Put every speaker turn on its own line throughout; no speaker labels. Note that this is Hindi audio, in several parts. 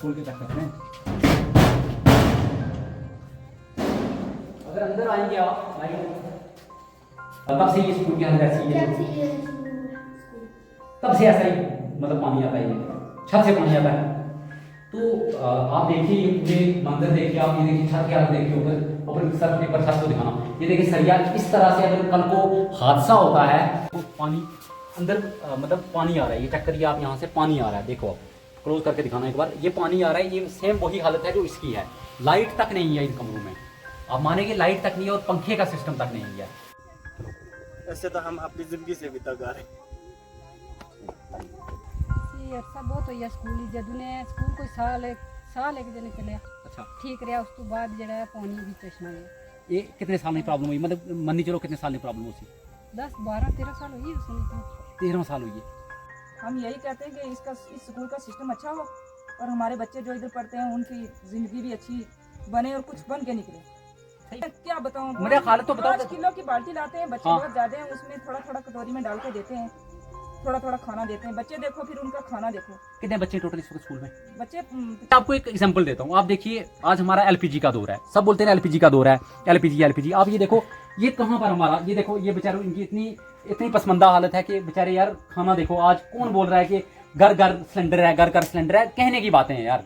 खोल के चेक करते हैं। अगर अंदर आएंगे आप तब से ये स्कूल के अंदर ऐसी है, तब से ऐसा ही मतलब पानी आता है, ये छत से पानी आता है। तो आप देखिए ये पूरे मंदिर देखिए, आप ये देखिए छत के हाथ देखिए, ऊपर ऊपर सर एक बार छत को दिखाना, ये देखिए सरिया इस तरह से अगर कल को हादसा होता है तो पानी अंदर मतलब पानी आ रहा है, ये चेक करिए आप, यहाँ से पानी आ रहा है, देखो आप क्लोज करके दिखाना एक बार, ये पानी आ रहा है, ये सेम वही हालत है जो इसकी है। लाइट तक नहीं है इन कमरों में, आप मानेंगे लाइट तक नहीं है और पंखे का सिस्टम तक नहीं है।
ऐसे तो हम अपनी जिंदगी से भी तंग आ रहे हैं।
अरसा बहुत हो स्कूल जदू ने स्कूल कोई साल एक जने चलिया,
अच्छा
ठीक रहा, उस तो बाद जड़ा पानी भी चश्मा गया।
ये कितने साल में प्रॉब्लम हुई, मतलब मनी चलो कितने साल में प्रॉब्लम हुई?
10 12 13 साल हुई उसने तो।
13 साल हुई है।
हम यही कहते हैं कि इस स्कूल का सिस्टम अच्छा हो और हमारे बच्चे जो इधर पढ़ते हैं उनकी जिंदगी भी अच्छी बने और कुछ बन के निकले। क्या बताऊं,
मेरे हालत तो बताओ।
5 किलो की बाल्टी लाते हैं, बच्चे बहुत ज्यादा हैं, उसमें थोड़ा थोड़ा कटोरी में डाल के देते हैं, थोड़ा थोड़ा खाना देते हैं। बच्चे देखो फिर उनका खाना देखो।
कितने बच्चे टोटल इस वक्त स्कूल में?
बच्चे
आपको एक एग्जांपल देता हूँ, आप देखिए आज हमारा एलपीजी का दौर है, सब बोलते हैं एलपीजी का दौर है, एलपीजी। आप ये देखो ये कहाँ पर हमारा, ये देखो ये बेचारे इनकी इतनी पसमंदा हालत है कि बेचारे यार खाना देखो, आज कौन बोल रहा है कि घर घर सिलेंडर है, घर घर सिलेंडर है, कहने की बातें हैं यार,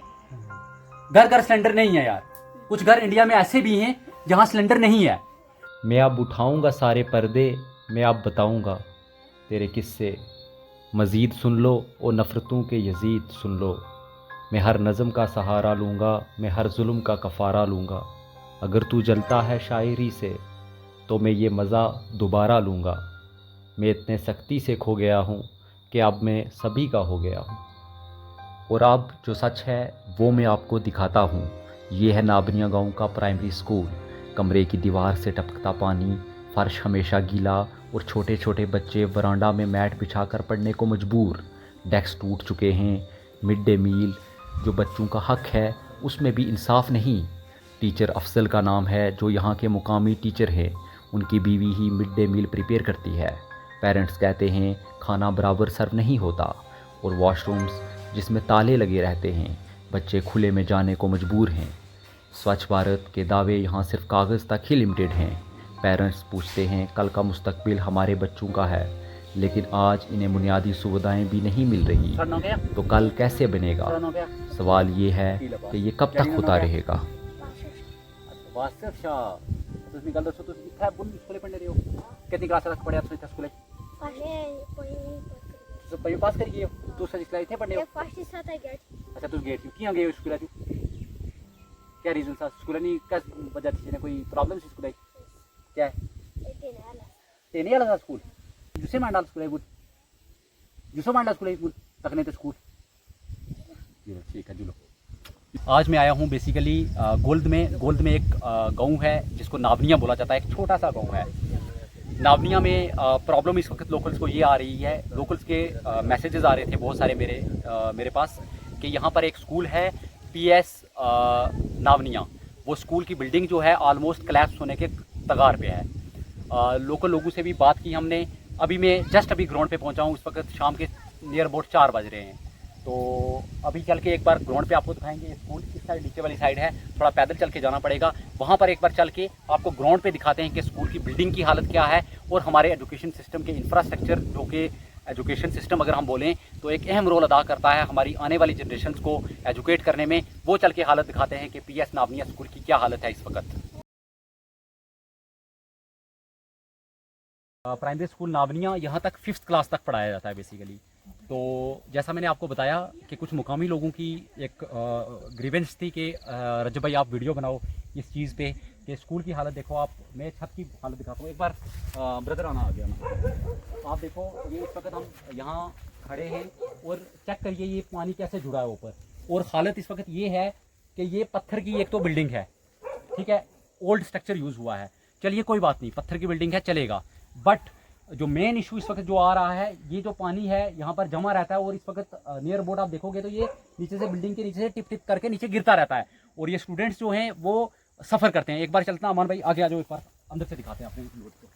घर घर सिलेंडर नहीं है यार। कुछ घर इंडिया में ऐसे भी हैं जहाँ सिलेंडर नहीं है।
मैं अब उठाऊंगा सारे पर्दे, मैं अब बताऊंगा तेरे किस्से, मज़ीद सुन लो और नफ़रतों के यजीद सुन लो। मैं हर नज़म का सहारा लूँगा, मैं हर जुल्म का कफ़ारा लूँगा। अगर तू जलता है शायरी से तो मैं ये मज़ा दोबारा लूँगा। मैं इतने सख्ती से खो गया हूँ कि अब मैं सभी का हो गया हूँ। और अब जो सच है वो मैं आपको दिखाता हूँ। ये है नाबनिया गांव का प्राइमरी स्कूल। कमरे की दीवार से टपकता पानी, फर्श हमेशा गीला और छोटे छोटे बच्चे वरांडा में मैट बिछाकर पढ़ने को मजबूर। डेस्क टूट चुके हैं। मिड डे मील जो बच्चों का हक है उसमें भी इंसाफ नहीं। टीचर अफजल का नाम है जो यहाँ के मुकामी टीचर है, उनकी बीवी ही मिड डे मील प्रिपेयर करती है। पेरेंट्स कहते हैं खाना बराबर सर्व नहीं होता और वॉशरूम्स जिसमें ताले लगे रहते हैं, बच्चे खुले में जाने को मजबूर हैं। स्वच्छ भारत के दावे यहाँ सिर्फ कागज़ तक ही लिमिटेड हैं। पेरेंट्स पूछते हैं कल का मुस्तकबिल हमारे बच्चों का है, लेकिन आज इन्हें बुनियादी सुविधाएं भी नहीं मिल रही, तो कल कैसे बनेगा? सवाल ये है कि ये कब तक होता रहेगा।
कितनी क्लास तक पढ़े आप स्कूल? पास करिए तू सही क्लास थे पढ़ने? अच्छा तू गेट क्यों गए स्कूल? क्या रीजन था स्कूल नहीं का वजह थी, कोई प्रॉब्लम थी स्कूल? क्या है तेने वाला था स्कूल जुसे मांडा स्कूल है गुड जुसो मांडा स्कूल है गुड तकने तो स्कूल ठीक है। जुलो आज मैं आया हूँ बेसिकली गोल्द में एक गांव है जिसको नाबनिया बोला जाता है, एक छोटा सा गांव है। नाबनिया में प्रॉब्लम इस वक्त लोकल्स को ये आ रही है, लोकल्स के मैसेजेस आ रहे थे बहुत सारे मेरे पास कि यहाँ पर एक स्कूल है पीएस नाबनिया, वो स्कूल की बिल्डिंग जो है ऑलमोस्ट कोलैप्स होने के कगार पे है। लोकल लोगों से भी बात की हमने। अभी मैं जस्ट अभी ग्राउंड पे पहुंचा हूँ, इस वक्त शाम के नियर अबाउट 4 बज रहे हैं। तो अभी चल के एक बार ग्राउंड पे आपको दिखाएंगे। स्कूल इस साइड नीचे वाली साइड है, थोड़ा पैदल चल के जाना पड़ेगा, वहाँ पर एक बार चल के आपको ग्राउंड पे दिखाते हैं कि स्कूल की बिल्डिंग की हालत क्या है और हमारे एजुकेशन सिस्टम के इंफ्रास्ट्रक्चर, जो कि एजुकेशन सिस्टम अगर हम बोलें तो एक अहम रोल अदा करता है हमारी आने वाली जनरेशन को एजुकेट करने में। वो चल के हालत दिखाते हैं कि पीएस नाबनिया स्कूल की क्या हालत है इस वक्त। प्राइमरी स्कूल नाबनिया यहाँ तक 5th क्लास तक पढ़ाया जाता है बेसिकली। तो जैसा मैंने आपको बताया कि कुछ मुकामी लोगों की एक ग्रीवेंस थी कि रजब भाई आप वीडियो बनाओ इस चीज़ पे कि स्कूल की हालत देखो आप। मैं छत की हालत दिखाता हूँ एक बार। ब्रदर आना आ गया ना, आप देखो ये इस वक्त हम यहाँ खड़े हैं और चेक करिए ये पानी कैसे जुड़ा है ऊपर। और हालत इस वक्त ये है कि ये पत्थर की एक तो बिल्डिंग है, ठीक है, ओल्ड स्ट्रक्चर यूज़ हुआ है, चलिए कोई बात नहीं, पत्थर की बिल्डिंग है चलेगा। बट जो मेन इशू इस वक्त जो आ रहा है, ये जो पानी है यहाँ पर जमा रहता है और इस वक्त नियर अबाउट आप देखोगे तो ये नीचे से बिल्डिंग के नीचे से टिप टिप करके नीचे गिरता रहता है और ये स्टूडेंट्स जो हैं वो सफ़र करते हैं। एक बार चलता अमान भाई आगे आ जाओ, एक बार अंदर से दिखाते हैं अपने लोड को।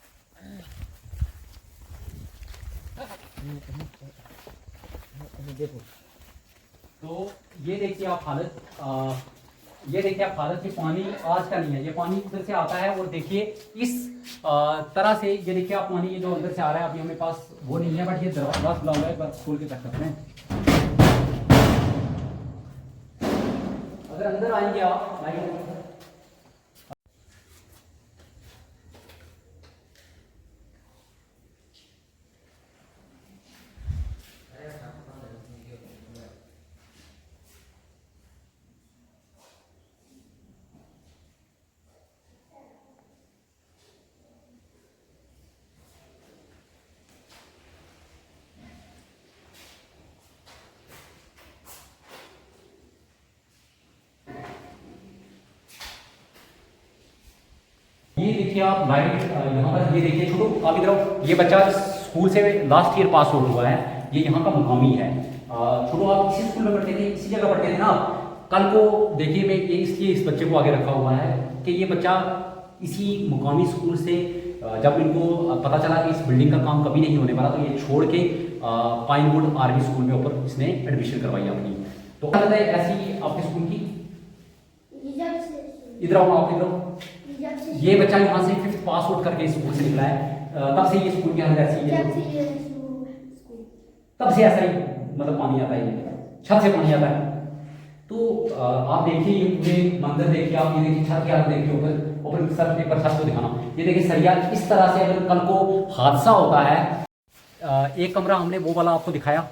देखो तो ये देखिए आप हालत, ये देखिए आप हालत, ये पानी आज का नहीं है, ये पानी उधर से आता है। और देखिए इस तरह से ये देखिए आप पानी ये जो अंदर से आ रहा है, अभी हमें पास वो नहीं है, बट ये दरवाजा खुला हुआ है, एक बार खोल के चेक करते हैं। अगर अंदर आएंगे आप लाइट, ये देखिए आप लाइट यहाँ पर, ये देखिए छोटू आप इधर आओ। ये बच्चा स्कूल से लास्ट ईयर पास आउट हुआ है, ये यहाँ का मुकामी है। छोटू आप इसी स्कूल में पढ़ते थे, इसी जगह पढ़ते थे ना। कल को देखिए मैं ये इसलिए इस बच्चे को आगे रखा हुआ है कि ये बच्चा इसी मुकामी स्कूल से जब इनको पता चला कि इस बिल्डिंग का काम कभी नहीं होने वाला, तो ये छोड़ के पाइनवुड आर्मी स्कूल में ऊपर इसने एडमिशन करवाई अपनी। तो क्या लगता है ऐसी आपके स्कूल की? इधर आओ आप, इधर आओ। ये बच्चा यहाँ से 5th पास आउट करके इस स्कूल से निकला है, तब से ये स्कूल की हालत ऐसी है, तब से ऐसा ही मतलब पानी आता है, ये छत से पानी आता है। तो आप देखिए ये पूरे मंदिर देखिए आप, ये देखिए छत की हालत देखिए, ऊपर सर एक बार छत को दिखाना, ये देखिए सरिया इस तरह से। अगर कल को हादसा होता है, एक कमरा हमने वो वाला आपको दिखाया,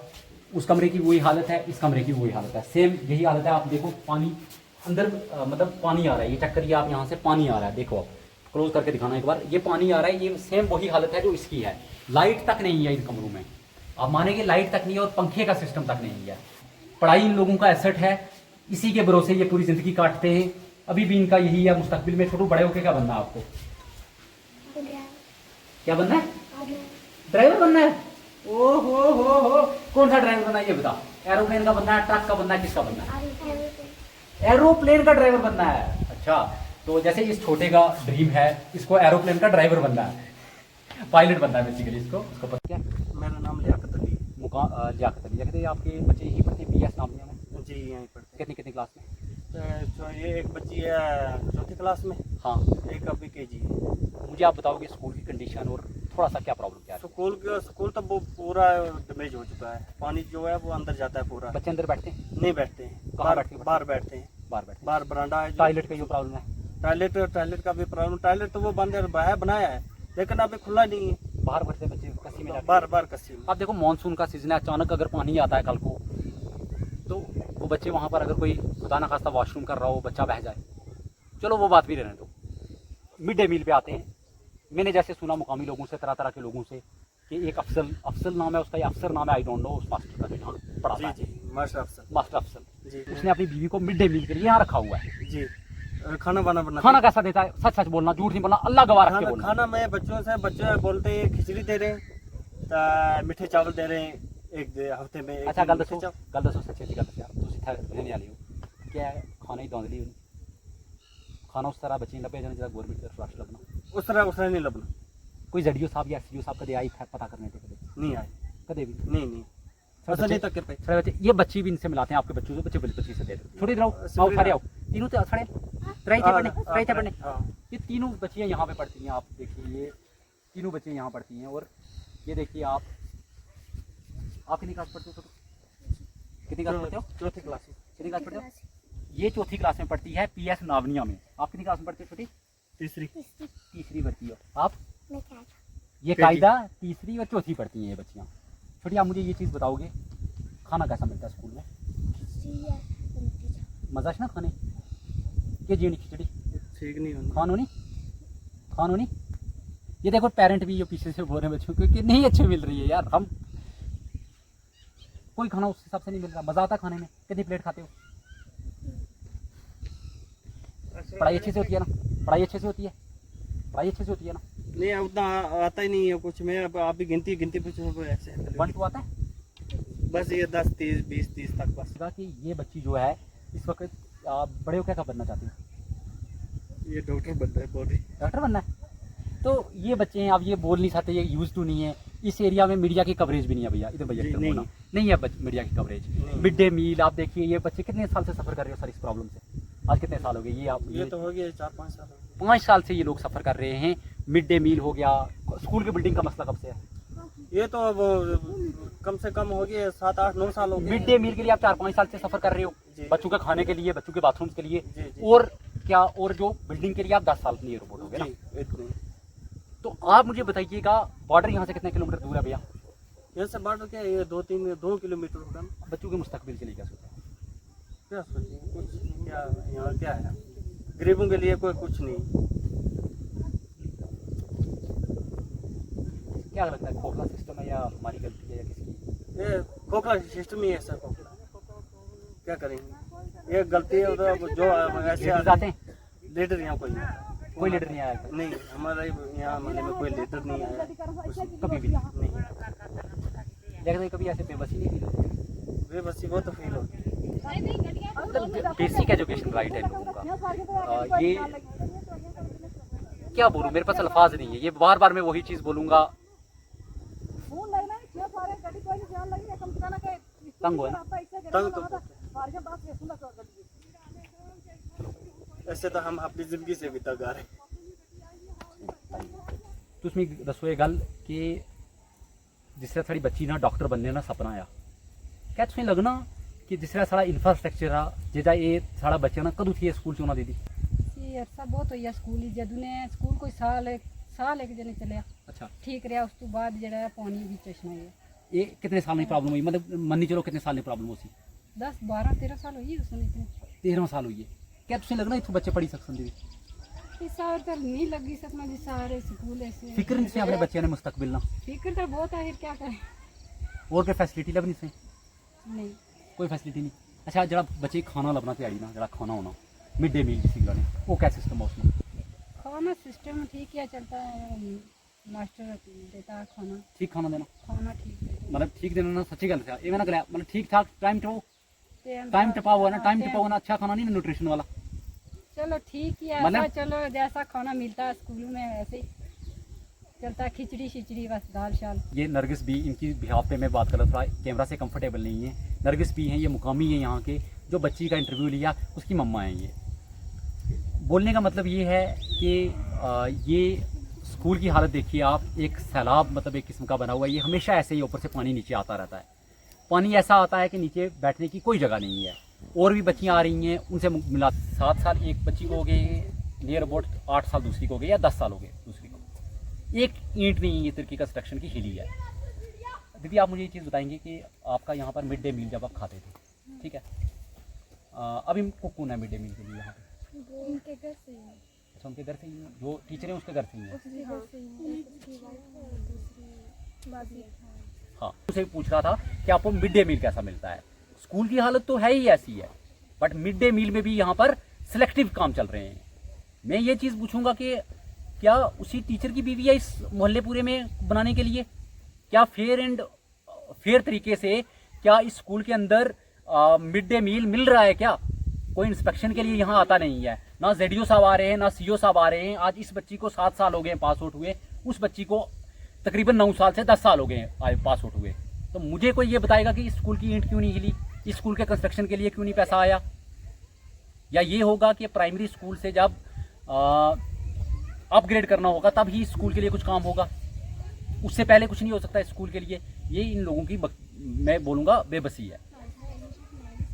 उस कमरे की वही हालत है, इस कमरे की वही हालत है, सेम यही हालत है। आप देखो पानी अंदर मतलब पानी आ रहा है, ये चेक करिए आप, यहाँ से पानी आ रहा है, देखो आप क्लोज करके दिखाना एक बार, ये पानी आ रहा है, ये सेम वही हालत है जो इसकी है। लाइट तक नहीं है इन कमरों में, आप मानेंगे लाइट तक नहीं है, और पंखे का सिस्टम तक नहीं है। पढ़ाई इन लोगों का एसेट है, इसी के भरोसे ये पूरी जिंदगी काटते हैं, अभी भी इनका यही है मुस्तकबिल में। छोटू बड़े होके क्या बनना है आपको? क्या बनना है? ड्राइवर बनना है? ओ हो, कौन सा ड्राइवर बनना है ये बता? एरोप्लेन का बनना है, ट्रक का बनना है, किसका बनना है? एरोप्लेन का ड्राइवर बनना है। अच्छा, तो जैसे इस छोटे का ड्रीम है, इसको एरोप्लेन का ड्राइवर बनना है, पायलट बनना है बेसिकली इसको पता क्या?
मेरा नाम लियाकत अली।
लियाकत अली। आपके बच्चे यही पढ़ते हैं BS नामिया में?
जी यहीं पढ़ते।
कितनी क्लास में?
तो ये एक बच्ची है 4th क्लास में,
हाँ,
एक अभी KG।
मुझे आप बताओगे स्कूल की कंडीशन और थोड़ा सा क्या प्रॉब्लम क्या है?
स्कूल तो वो पूरा डैमेज हो चुका है, पानी जो है वो अंदर जाता है पूरा।
बच्चे अंदर बैठते हैं?
नहीं बैठते हैं,
कहाँ बैठते हैं?
बाहर बैठते हैं, बाहर बरांडा है।
टॉयलेट का ये प्रॉब्लम है?
टॉयलेट का भी प्रॉब्लम, टॉयलेट तो वो बंद है, बनाया है लेकिन अभी खुला नहीं है,
बाहर बैठते बच्चे कस्सी में जाके?
बार कस्सी में।
आप देखो मानसून का सीजन है, अचानक अगर पानी आता है कल को, तो वो बच्चे वहाँ पर अगर कोई खुदा ना खास्ता वॉशरूम कर रहा हो, बच्चा बह जाए, चलो वो बात भी रहने दो। मिड डे मील पे आते हैं, मैंने जैसे सुना मुकामी लोगों से, तरह तरह के लोगों से, कि एक अफसल नाम है उसका, या अफसर नाम है, आई डोंट नो, उस मास्टर का जो यहाँ पढ़ाता है।
जी, मास्टर अफसल जी,
उसने अपनी बीवी को मिड डे मील के लिए यहाँ रखा हुआ है
जी। खाना बना
खाना कैसा देता है? सच सच बोलना, झूठ नहीं बोलना, अल्लाह गवाह रख के बोलना।
खाना में बच्चे बोलते हैं खिचड़ी दे रहे हैं, मीठे चावल दे रहे हैं एक हफ्ते में।
अच्छा गल दसो सच्ची गल दस यार, तुम इतना रहने वाले हो, क्या है खाना ही दौंदली खाना उस तरह बच्चे लभे जाने, गवर्नमेंट की तरफ राशन लगना
उस तरह नहीं लभना।
कोई ZDO साहब या SDO साहब कदे आई पता करने थे? कदे
नहीं आए,
कदे भी
नहीं
बच्चे ये बच्ची भी इनसे मिलाते हैं आपके बच्चों से, बच्ची से दे दो। थोड़ी देर आओ सारे आओ, तीनों तो खड़े थे पढ़ने। ये तीनों बच्चियाँ यहाँ पे पढ़ती हैं, आप देखिए ये तीनों बच्चे यहाँ पढ़ती हैं। और ये देखिए आप कितनी क्लास पढ़ते हो? कितनी क्लास पढ़ते हो?
4th class.
कितनी क्लास पढ़ते हो? ये 4th क्लास में पढ़ती है, PS नावनिया में। आप कितनी क्लास में पढ़ते हो छोटी? तीसरी पढ़ती हो आप? ये कायदा 3री और 4थी पढ़ती हैं ये बच्चियाँ। छोटी आप मुझे ये चीज़ बताओगे, खाना कैसा मिलता है स्कूल में? मजा ना खाने के जी खिचड़ी
ठीक नहीं
खानो नहीं। ये देखो पेरेंट भी ये पीछे से बोल रहे हैं बच्चों को कि नहीं अच्छे मिल रही है यार, हम कोई खाना उस हिसाब से नहीं मिल रहा। मजा आता खाने में? कितनी प्लेट खाते हो? पढ़ाई अच्छे से होती है ना? पढ़ाई अच्छे से होती है ना?
नहीं उतना आता ही नहीं है कुछ में। अब आप भी गिनती पूछो ऐसे
1 2 आता है
बस, ये 10 30 20 30 तक बस।
कि ये बच्ची जो है इस वक्त बड़े हो क्या बनना चाहती है?
ये डॉक्टर बनना है,
डॉक्टर बनना है। तो ये बच्चे हैं, अब ये बोल नहीं सकते, ये यूज टू नहीं है, इस एरिया में मीडिया की कवरेज भी नहीं है भैया, इधर भैया
जी,
इधर
नहीं।
बोलना। नहीं है मीडिया की कवरेज।
नहीं।
मिड डे मील आप देखिए, ये बच्चे कितने साल से सफ़र कर रहे हो सर इस प्रॉब्लम से? आज कितने साल हो गए ये आप
ये तो हो गया 4-5 साल हो गए।
5 साल से ये लोग सफ़र कर रहे हैं। मिड डे मील हो गया, स्कूल की बिल्डिंग का मसला कब से है?
ये तो अब कम से कम हो गया 7-8-9 साल हो गए।
मिड डे मील के लिए आप 4-5 साल से सफ़र कर रहे हो,
जी।
बच्चों के खाने के लिए, बच्चों के बाथरूम्स के लिए,
जी, जी।
और क्या, और जो बिल्डिंग के लिए आप 10 साल नियर अबाउट हो गए ना।
जी, इतने।
तो आप मुझे बताइएगा बॉर्डर यहाँ से कितने किलोमीटर दूर है भैया?
यहाँ से बाढ़ क्या ये 2 किलोमीटर होगा।
बच्चों के मुस्तकबिल के लिए क्या सोचा है?
क्या सोचेंगे कुछ, क्या यहाँ क्या है, गरीबों के लिए कोई कुछ नहीं।
क्या लगता है, खोखला सिस्टम है या हमारी गलती है या किसकी?
ये खोखला सिस्टम ही है सर, खोखला क्या करेंगे, ये गलती है। तो अब जो ऐसे
लीडर्स आते हैं?
लीडर यहाँ कोई नहीं,
कोई लीडर नहीं आया
नहीं हमारा यहाँ मोहल्ले में कोई लीडर नहीं आया
कभी भी नहीं।
नहीं।
लगता है कभी ऐसे बेबसी नहीं फील होती?
बेबसी वो तो फील होती है।
मतलब बेसिक एजुकेशन राइट है लोगों का। ये क्या बोलूँ, मेरे पास अल्फाज नहीं है। ये बार बार मैं वही चीज़ बोलूँगा, तंग हो ना।
तंग तो ऐसे तो हम अपनी जिंदगी से भी तंग आ रहे हैं।
तुसमें दसो गल कि जिस तरह साड़ी बच्ची ना डॉक्टर बनने ना सपना आ, क्या तुसें लगना कि जिस तरह साड़ा इंफ्रास्ट्रक्चर आ जेदा ये साड़ा बच्चा ना कदों थी स्कूल चोना दीदी?
ये अरसा बहुत होया स्कूल ही, जदू ने स्कूल कोई साल एक जने चलिया
अच्छा,
ठीक रहा, उस तो बाद जड़ा पानी भी चश्मा है।
ये कितने साल में प्रॉब्लम हुई? मतलब मन्नी चलो कितने साल में प्रॉब्लम हो सी?
10 12 13 साल हुई उसने इतने।
13 साल हुई है। क्या तुसें लगना इतों बच्चे पढ़ी सकते दीदी?
इस साल तो नहीं लगी सकना जी, सारे स्कूल ऐसे
फिक्र नहीं से अपने बच्चे ने मुस्तकबिल ना,
फिक्र तो बहुत है, फिर क्या करें।
और कोई फैसिलिटी लभनी से?
नहीं
कोई फैसिलिटी नहीं। अच्छा, जरा बच्चे खाना लभना तैयारी ना, जरा खाना होना मिड डे मील जिसी गाने, वो क्या सिस्टम है उसमें?
खाना सिस्टम ठीक क्या चलता है, मास्टर देता है खाना,
ठीक खाना देना,
खाना ठीक देता
मतलब ठीक देना ना, सच्ची गल है ये ना गल, मतलब ठीक ठाक टाइम
है।
टाइम टपा हुआ ना, टाइम टपा हुआ ना, अच्छा खाना नहीं ना, न्यूट्रिशन वाला।
चलो ठीक ही है,
मतलब-
ऐसा चलो जैसा खाना मिलता है स्कूलों में वैसे ही चलता है, खिचड़ी शिचड़ी बस, दाल शाल।
ये नरगिस भी, इनकी बिहाफ पे मैं बात कर रहा था, कैमरा से कंफर्टेबल नहीं है। नरगिस भी हैं, ये मुकामी है यहाँ के, जो बच्ची का इंटरव्यू लिया उसकी मम्मा है। ये बोलने का मतलब ये है कि ये स्कूल की हालत देखिए आप, एक सैलाब मतलब एक किस्म का बना हुआ है। ये हमेशा ऐसे ही ऊपर से पानी नीचे आता रहता है। पानी ऐसा आता है कि नीचे बैठने की कोई जगह नहीं है। और भी बच्चियाँ आ रही हैं, उनसे मिला 7 साल एक बच्ची को हो गए, नियर अबाउट 8 साल दूसरी को हो गए, या 10 साल हो गए दूसरी को। एक ईंट नहीं ये तुर्की कंस्ट्रक्शन की हिली है। दीदी आप मुझे ये चीज़ बताएंगे कि आपका यहाँ पर मिड डे मील जब आप खाते थे, ठीक है, अब इनको कौन है मिड डे मील के लिए यहाँ पे?
उनके घर से ही है।
अच्छा, उनके घर से ही, जो टीचर हैं उसके घर से ही है।
उसके घर से ही है, उसकी वाइफ और दूसरी बाजी है।
हाँ, उसे पूछ रहा था कि आपको मिड डे मील कैसा मिलता है। स्कूल की हालत तो है ही ऐसी है, बट मिड डे मील में भी यहाँ पर सिलेक्टिव काम चल रहे हैं। मैं ये चीज़ पूछूंगा कि क्या उसी टीचर की बीवी है इस मोहल्ले पूरे में बनाने के लिए? क्या फेयर तरीके से क्या इस स्कूल के अंदर मिड डे मील मिल रहा है? क्या कोई इंस्पेक्शन के लिए यहाँ आता नहीं है? ना ZDO साहब आ रहे हैं, ना CO साहब आ रहे हैं। आज इस बच्ची को 7 साल हो गए पास आउट हुए, उस बच्ची को तकरीबन 9 साल से 10 साल हो गए पास आउट हुए। तो मुझे कोई ये बताएगा कि इस स्कूल की ईंट क्यों नहीं हिली, इस स्कूल के कंस्ट्रक्शन के लिए क्यों नहीं पैसा आया? या ये होगा कि प्राइमरी स्कूल से जब अपग्रेड करना होगा तब ही स्कूल के लिए कुछ काम होगा, उससे पहले कुछ नहीं हो सकता स्कूल के लिए? ये इन लोगों की मैं बोलूँगा बेबसी है।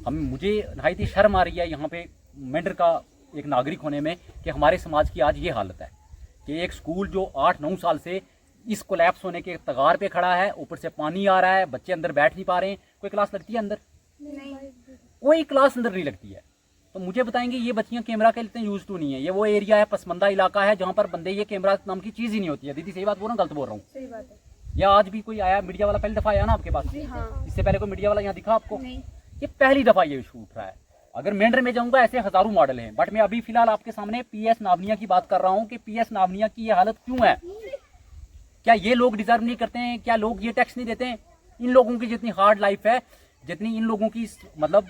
मुझे नहायत शर्म आ रही है यहाँ पे मेंढर का एक नागरिक होने में कि हमारे समाज की आज ये हालत है कि एक स्कूल जो 8-9 साल से इस कोलैप्स होने के तगार पे खड़ा है, ऊपर से पानी आ रहा है, बच्चे अंदर बैठ नहीं पा रहे हैं। कोई क्लास लगती है अंदर?
नहीं,
कोई क्लास अंदर नहीं लगती है। तो मुझे बताएंगे ये बच्चियां कैमरा के इतने यूज टू नहीं है। ये वो एरिया है, पसमंदा इलाका है, जहाँ पर बंदे ये कैमरा नाम की चीज़ ही नहीं होती है। दीदी सही बात बोल रहा हूँ, गलत बोल रहा हूँ?
सही बात है।
या आज भी कोई आया मीडिया वाला? पहली दफ़ा आया ना आपके पास?
हाँ।
इससे पहले कोई मीडिया वाला यहाँ दिखा आपको?
नहीं।
ये पहली दफ़ा ये इशू उठ रहा है। अगर मेंढर में जाऊंगा ऐसे हज़ारों मॉडल हैं, बट मैं अभी फिलहाल आपके सामने PS नावनिया की बात कर रहा हूँ कि PS नावनिया की ये हालत क्यों है। क्या ये लोग डिजर्व नहीं करते हैं? क्या लोग ये टैक्स नहीं देते हैं? इन लोगों की जितनी हार्ड लाइफ है, जितनी इन लोगों की मतलब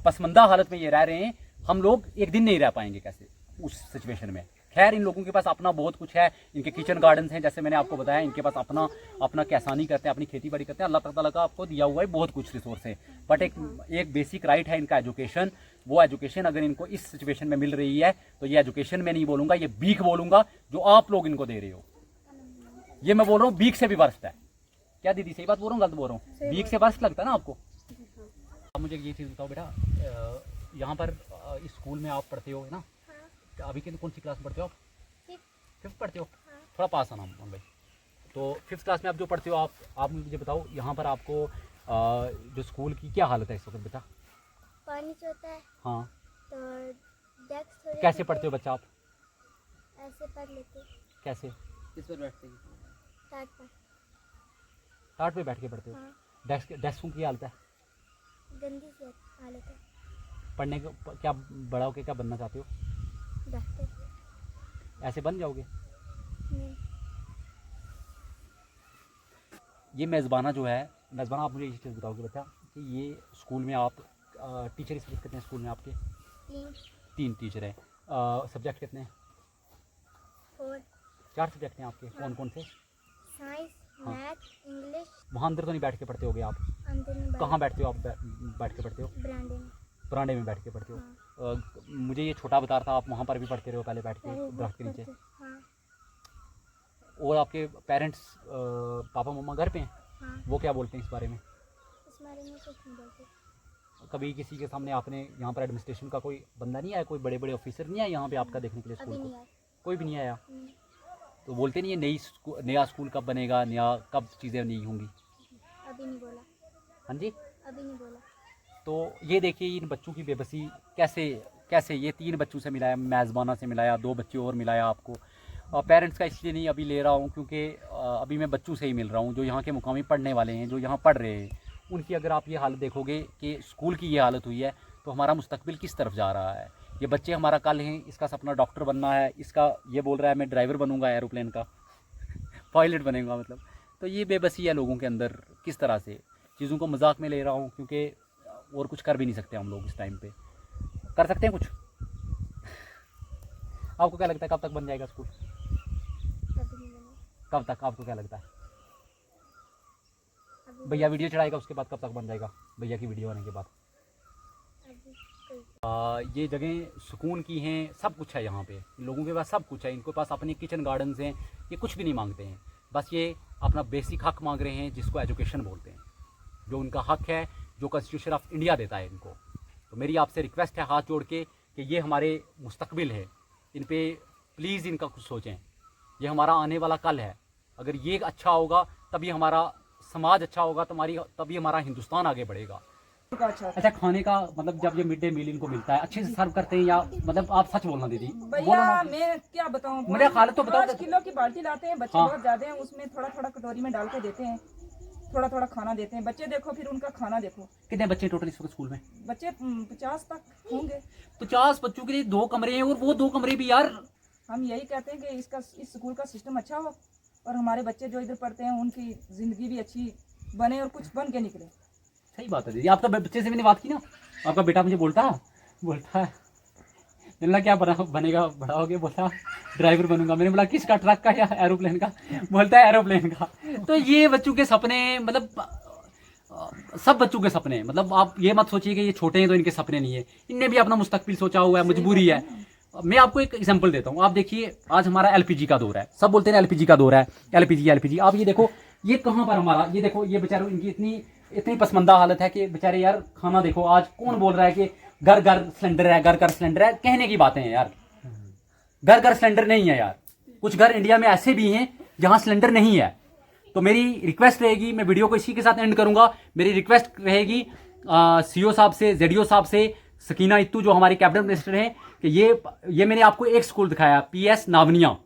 पसमंदा हालत में ये रह रहे हैं, हम लोग एक दिन नहीं रह पाएंगे कैसे उस सिचुएशन में। खैर इन लोगों के पास अपना बहुत कुछ है, इनके किचन गार्डन्स हैं जैसे मैंने आपको बताया, इनके पास अपना किसानी करते हैं, अपनी खेती बाड़ी करते हैं। अल्लाह ताला का आपको दिया हुआ है बहुत कुछ रिसोर्स है, बट एक बेसिक राइट है इनका एजुकेशन। वो एजुकेशन अगर इनको इस सिचुएशन में मिल रही है तो ये एजुकेशन में नहीं बोलूँगा, ये भीख बोलूँगा जो आप लोग इनको दे रहे हो। ये मैं बोल रहा हूँ भीख से भी वर्स्ट है। क्या दीदी सही बात बोल रहा हूँ गलत बोल रहा हूँ? भीख से वर्स्ट लगता है ना आपको? आप मुझे ये चीज़ बताओ बेटा, यहाँ पर इस स्कूल में आप पढ़ते हो है ना? अभी के कौन सी क्लास में पढ़ते हो आप? 5th पढ़ते हो? थोड़ा पास आना भाई। तो 5th क्लास में आप जो पढ़ते हो, आप मुझे बताओ यहाँ पर आपको जो स्कूल की क्या हालत है इस वक्त बेटा?
पानी चोता है।
हाँ,
तो डेस्क थोड़े
कैसे पढ़ते हो बच्चा आप?
ऐसे पढ़ लेते हैं,
कैसे? किस पर बैठते हैं?
टाट पर।
टाट पे बैठ के पढ़ते हो?
हाँ,
डेस्कों की हालत है?
गंदी सी हालत है।
पढ़ने को क्या बड़ा होके क्या बनना चाहते हो?
डॉक्टर
ऐसे बन जाओगे?
नहीं।
ये मेज़बाना जो है, मेज़बाना आप मुझे ये चीज़ बताओगे बच्चा कि ये स्कूल में आप टीचर इस कितने स्कूल में आपके? 3 टीचर हैं। सब्जेक्ट कितने हैं? 4 सब्जेक्ट हैं आपके। कौन कौन से?
साइंस,
हाँ।
Math, English.
वहाँ अंदर तो नहीं बैठ के पढ़ते होगे आप?
अंदर में
कहाँ बैठते हो आप? बैठ के पढ़ते हो?
ब्रांडे में।
बरांडे में बैठ के पढ़ते हो?
हाँ।
मुझे ये छोटा बता रहा था आप वहाँ पर भी पढ़ते रहे हो पहले बैठ के
पहले
दरख्त के नीचे?
हाँ,
और आपके पेरेंट्स पापा मम्मा घर पे हैं?
हाँ।
वो क्या बोलते हैं इस बारे में?
इस बारे में कुछ नहीं बोलते।
कभी किसी के सामने आपने यहाँ पर एडमिनिस्ट्रेशन का कोई बंदा नहीं आया, कोई बड़े बड़े ऑफिसर नहीं आए यहाँ पे आपका देखने के लिए
अभी
स्कूल
नहीं
को?
आया।
कोई भी नहीं आया?
नहीं,
तो बोलते नहीं है नया स्कूल कब बनेगा, नया कब चीज़ें नहीं होंगी?
अभी नहीं बोला।
हाँ जी।
अभी नहीं बोला।
तो ये देखिए इन बच्चों की बेबसी कैसे ये 3 बच्चों से मिलाया, मेज़बाना से मिलाया, 2 बच्चे और मिलाया आपको। पेरेंट्स का इसलिए नहीं अभी ले रहा हूँ क्योंकि अभी मैं बच्चों से ही मिल रहा हूँ जो यहाँ के मुकामी पढ़ने वाले हैं, जो यहाँ पढ़ रहे हैं। उनकी अगर आप ये हालत देखोगे कि स्कूल की ये हालत हुई है तो हमारा मुस्तकबिल किस तरफ जा रहा है। ये बच्चे हमारा कल हैं, इसका सपना डॉक्टर बनना है, इसका ये बोल रहा है मैं ड्राइवर बनूंगा एरोप्लेन का पायलट बनेगा मतलब। तो ये बेबसी है लोगों के अंदर। किस तरह से चीज़ों को मजाक में ले रहा हूँ क्योंकि और कुछ कर भी नहीं सकते हम लोग इस टाइम पे। कर सकते हैं कुछ? आपको क्या लगता है कब तक बन जाएगा स्कूल?
अभी नहीं बना।
कब तक आपको क्या लगता है?
अभी
भैया वीडियो चढ़ाएगा उसके बाद कब तक बन जाएगा? भैया की वीडियो आने के बाद।
अभी कोई
ये जगह सुकून की हैं, सब कुछ है यहाँ पे। लोगों के पास सब कुछ है, इनके पास अपने किचन गार्डन्स हैं, ये कुछ भी नहीं मांगते हैं, बस ये अपना बेसिक हक मांग रहे हैं जिसको एजुकेशन बोलते हैं, जो उनका हक है, जो कॉन्स्टिट्यूशन ऑफ इंडिया देता है इनको। तो मेरी आपसे रिक्वेस्ट है हाथ जोड़ के कि ये हमारे मुस्तकबिल है, इन पे प्लीज़ इनका कुछ सोचें। ये हमारा आने वाला कल है। अगर ये अच्छा होगा तभी हमारा समाज अच्छा होगा, तभी हमारा हिंदुस्तान आगे बढ़ेगा। अच्छा, खाने का मतलब जब ये मिड डे मील इनको मिलता है अच्छे से सर्व करते हैं या मतलब आप सच बोलना दीदी?
भैया मैं क्या बताऊँ,
मुझे हालत तो बताओ।
5 किलो की बाल्टी लाते हैं, बच्चे
हाँ।
बहुत ज्यादा हैं, उसमें थोड़ा थोड़ा कटोरी में डाल के देते हैं, थोड़ा थोड़ा खाना देते हैं। बच्चे देखो फिर उनका खाना देखो।
कितने बच्चे टोटल इस वक्त स्कूल में?
बच्चे 50 तक होंगे।
50 बच्चों के लिए 2 कमरे हैं, और वो 2 कमरे भी यार।
हम यही कहते हैं कि इस स्कूल का सिस्टम अच्छा हो और हमारे बच्चे जो इधर पढ़ते हैं उनकी जिंदगी भी अच्छी बने और कुछ बन के निकले।
सही बात है दीदी। आपका बच्चे से मैंने बात की ना, आपका बेटा मुझे बोलता है मैंने बोला क्या बनेगा बड़ा हो गया? बोलता ड्राइवर बनूंगा। मैंने बोला किसका, ट्रक का या एरोप्लेन का? बोलता है एरोप्लेन का। तो ये बच्चों के सपने, मतलब सब बच्चों के सपने, मतलब आप ये मत सोचिए कि ये छोटे हैं तो इनके सपने नहीं है, इनने भी अपना मुस्तकबिल सोचा हुआ है, मजबूरी है। मैं आपको एक एग्जांपल देता हूँ। आप देखिए आज हमारा एलपीजी का दौर है, सब बोलते हैं एलपीजी का दौर है, एलपीजी। आप ये देखो ये कहाँ पर हमारा, ये देखो ये बेचारे, इनकी इतनी पसमंदा हालत है कि बेचारे यार खाना देखो। आज कौन बोल रहा है कि घर घर सिलेंडर है, घर घर सिलेंडर है? कहने की बातें हैं यार, घर घर सिलेंडर नहीं है यार। कुछ घर इंडिया में ऐसे भी हैं जहां सिलेंडर नहीं है। तो मेरी रिक्वेस्ट रहेगी, मैं वीडियो को इसी के साथ एंड करूंगा, मेरी रिक्वेस्ट रहेगी सीओ साहब से, जेडीओ साहब से, सकीना इत्तू जो हमारी कैबिनेट मिनिस्टर हैं, कि ये मैंने आपको एक स्कूल दिखाया, पीएस नावनिया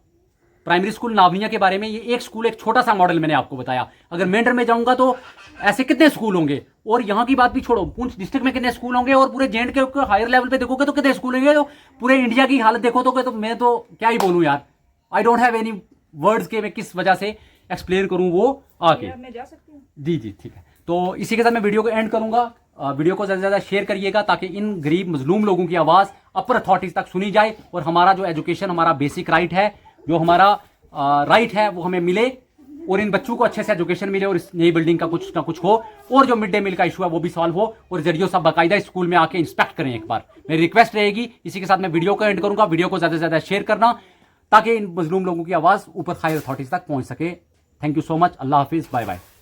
प्राइमरी स्कूल नावनिया के बारे में। ये एक स्कूल, एक छोटा सा मॉडल मैंने आपको बताया। अगर मेंढर में जाऊंगा तो ऐसे कितने स्कूल होंगे, और यहाँ की बात भी छोड़ो, पुंछ डिस्ट्रिक्ट में कितने स्कूल होंगे, और पूरे जेएंड के हायर लेवल पे देखोगे तो कितने स्कूल होंगे। तो पूरे इंडिया की हालत देखो तो मैं तो क्या ही बोलूँ यार। I don't have any words के मैं किस वजह से एक्सप्लेन करूँ वो आके।
मैं जा सकती हूँ?
जी ठीक है। तो इसी के साथ मैं वीडियो को एंड करूंगा। वीडियो को ज़्यादा से ज़्यादा शेयर करिएगा ताकि इन गरीब मजलूम लोगों की आवाज़ अपर अथॉरिटीज तक सुनी जाए और हमारा जो एजुकेशन, हमारा बेसिक राइट है, जो हमारा राइट है, वो हमें मिले और इन बच्चों को अच्छे से एजुकेशन मिले और इस नई बिल्डिंग का कुछ ना कुछ हो और जो मिड डे मील का इशू है वो भी सॉल्व हो और जरियो सब बाकायदा स्कूल में आके इंस्पेक्ट करें एक बार। मेरी रिक्वेस्ट रहेगी। इसी के साथ मैं वीडियो को एंड करूंगा। वीडियो को ज्यादा से ज्यादा शेयर करना ताकि इन मजलूम लोगों की आवाज ऊपर हायर अथॉरिटीज तक पहुंच सके। Thank you so much. अल्लाह हाफिज। Bye bye.